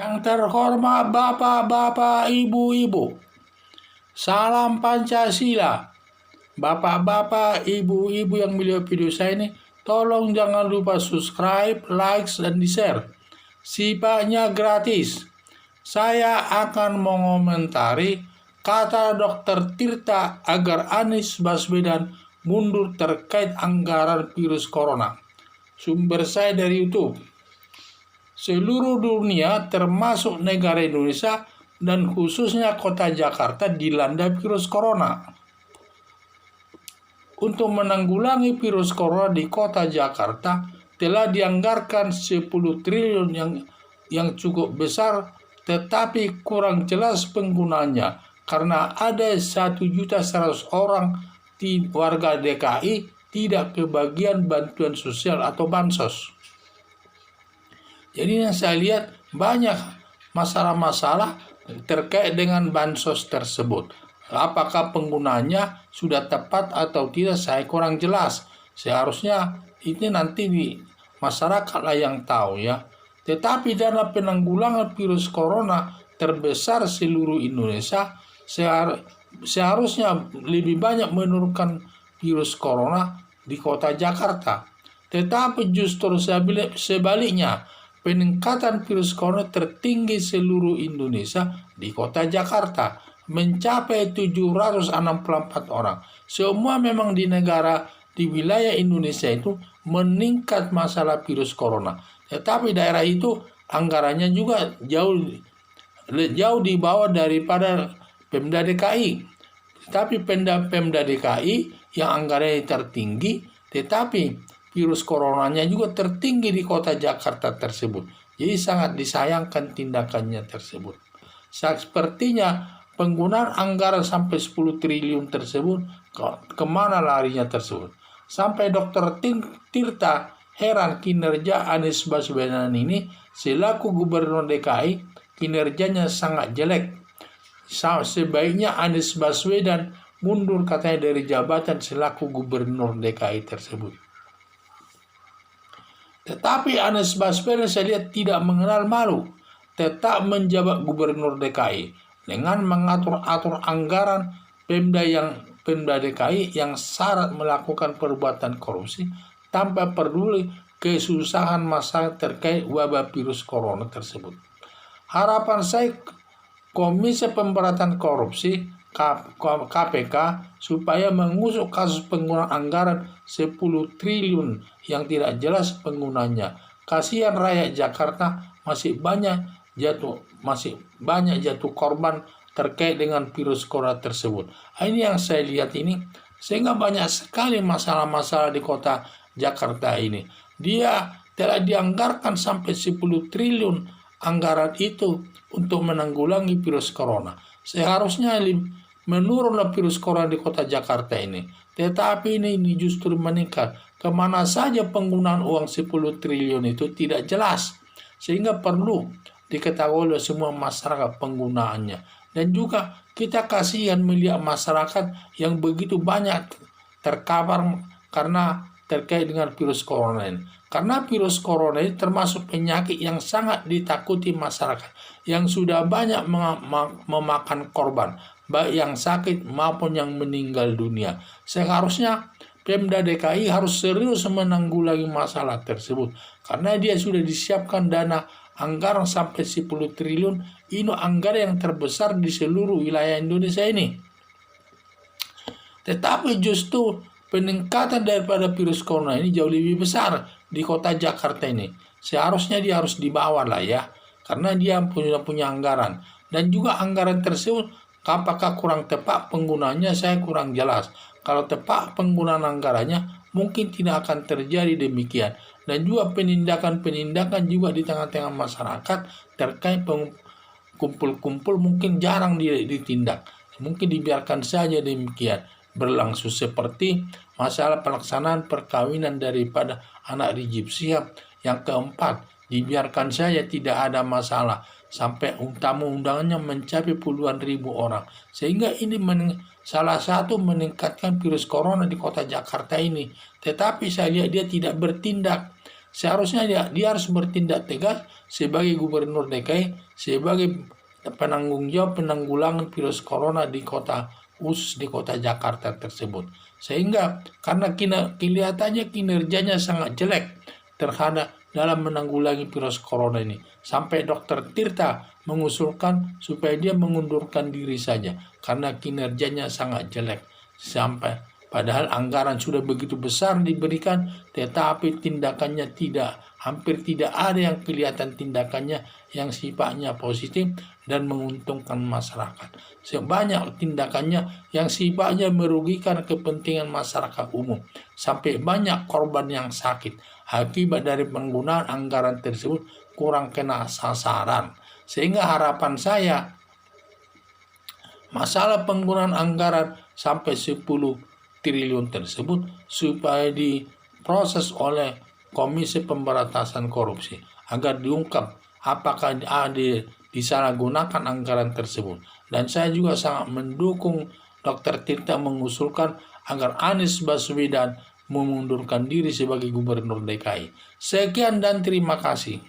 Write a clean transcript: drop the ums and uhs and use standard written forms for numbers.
Yang terhormat Bapak-bapak, Ibu-ibu, salam Pancasila. Bapak-bapak, Ibu-ibu yang melihat video saya ini, tolong jangan lupa subscribe, like, dan di-share. Sifatnya gratis. Saya akan mengomentari kata Dr. Tirta agar Anies Baswedan mundur terkait anggaran virus corona. Sumber saya dari YouTube. Seluruh dunia termasuk negara Indonesia dan khususnya kota Jakarta dilanda virus corona. Untuk menanggulangi virus corona di kota Jakarta telah dianggarkan 10 triliun yang cukup besar, tetapi kurang jelas penggunanya karena ada 1.100.000 orang warga DKI tidak kebagian bantuan sosial atau bansos. Jadi yang saya lihat banyak masalah-masalah terkait dengan bansos tersebut. Apakah penggunanya sudah tepat atau tidak, saya kurang jelas. Seharusnya ini nanti di masyarakat lah yang tahu ya. Tetapi dana penanggulangan virus corona terbesar seluruh Indonesia seharusnya lebih banyak menurunkan virus corona di kota Jakarta. Tetapi justru sebaliknya, peningkatan virus corona tertinggi seluruh Indonesia di kota Jakarta, mencapai 764 orang. Semua memang di wilayah Indonesia itu meningkat masalah virus corona. Tetapi daerah itu anggarannya juga jauh di bawah daripada Pemda DKI. Tetapi Pemda DKI yang anggarannya tertinggi, tetapi virus coronanya juga tertinggi di kota Jakarta tersebut. Jadi sangat disayangkan tindakannya tersebut. Sepertinya penggunaan anggaran sampai 10 triliun tersebut, kemana larinya tersebut? Sampai Dr. Tirta heran kinerja Anies Baswedan ini selaku Gubernur DKI, kinerjanya sangat jelek. Sebaiknya Anies Baswedan mundur katanya dari jabatan selaku Gubernur DKI tersebut. Tetapi Anies Baswedan saya lihat tidak mengenal malu, tetap menjabat Gubernur DKI dengan mengatur-atur anggaran Pemda DKI yang syarat melakukan perbuatan korupsi tanpa peduli kesusahan masyarakat terkait wabah virus corona tersebut. Harapan saya Komisi Pemberantasan Korupsi KPK supaya mengusut kasus penggunaan anggaran 10 triliun yang tidak jelas penggunanya. Kasihan rakyat Jakarta masih banyak jatuh korban terkait dengan virus corona tersebut. Ini yang saya lihat ini, sehingga banyak sekali masalah-masalah di kota Jakarta ini. Dia telah dianggarkan sampai 10 triliun anggaran itu untuk menanggulangi virus corona. Seharusnya menurunlah virus corona di kota Jakarta ini. Tetapi ini justru meningkat. Kemana saja penggunaan uang 10 triliun itu tidak jelas. Sehingga perlu diketahui oleh semua masyarakat penggunaannya. Dan juga kita kasihan melihat masyarakat yang begitu banyak terkapar karena terkait dengan virus corona ini. Karena virus corona ini termasuk penyakit yang sangat ditakuti masyarakat, yang sudah banyak memakan korban, baik yang sakit maupun yang meninggal dunia. Seharusnya Pemda DKI harus serius menanggulangi masalah tersebut, karena dia sudah disiapkan dana anggaran sampai 10 triliun, ini anggaran yang terbesar di seluruh wilayah Indonesia ini. Tetapi justru peningkatan daripada virus corona ini jauh lebih besar di kota Jakarta ini. Seharusnya dia harus dibawa lah ya, karena dia punya anggaran. Dan juga anggaran tersebut apakah kurang tepat penggunanya, saya kurang jelas. Kalau tepat penggunaan anggarannya, mungkin tidak akan terjadi demikian. Dan juga penindakan-penindakan juga di tengah-tengah masyarakat terkait kumpul-kumpul mungkin jarang ditindak. Mungkin dibiarkan saja demikian berlangsung, seperti masalah pelaksanaan perkawinan daripada anak Rizik Syihab yang keempat, dibiarkan saja tidak ada masalah sampai tamu undangannya mencapai puluhan ribu orang, sehingga ini salah satu meningkatkan virus corona di kota Jakarta ini. Tetapi saya lihat dia tidak bertindak. Seharusnya dia harus bertindak tegas sebagai gubernur DKI, sebagai penanggung jawab penanggulangan virus corona di kota, khusus di kota Jakarta tersebut. Sehingga karena kelihatannya kinerjanya sangat jelek terhadap dalam menanggulangi virus corona ini, sampai Dokter Tirta mengusulkan supaya dia mengundurkan diri saja karena kinerjanya sangat jelek. Sampai padahal anggaran sudah begitu besar diberikan, tetapi tindakannya hampir tidak ada yang kelihatan tindakannya yang sifatnya positif dan menguntungkan masyarakat. Sebanyak tindakannya yang sifatnya merugikan kepentingan masyarakat umum, sampai banyak korban yang sakit akibat dari penggunaan anggaran tersebut kurang kena sasaran. Sehingga harapan saya, masalah penggunaan anggaran sampai 10 triliun tersebut supaya diproses oleh Komisi Pemberantasan Korupsi agar diungkap apakah disalahgunakan anggaran tersebut. Dan saya juga sangat mendukung Dr. Tirta mengusulkan agar Anies Baswedan memundurkan diri sebagai gubernur DKI. Sekian dan terima kasih.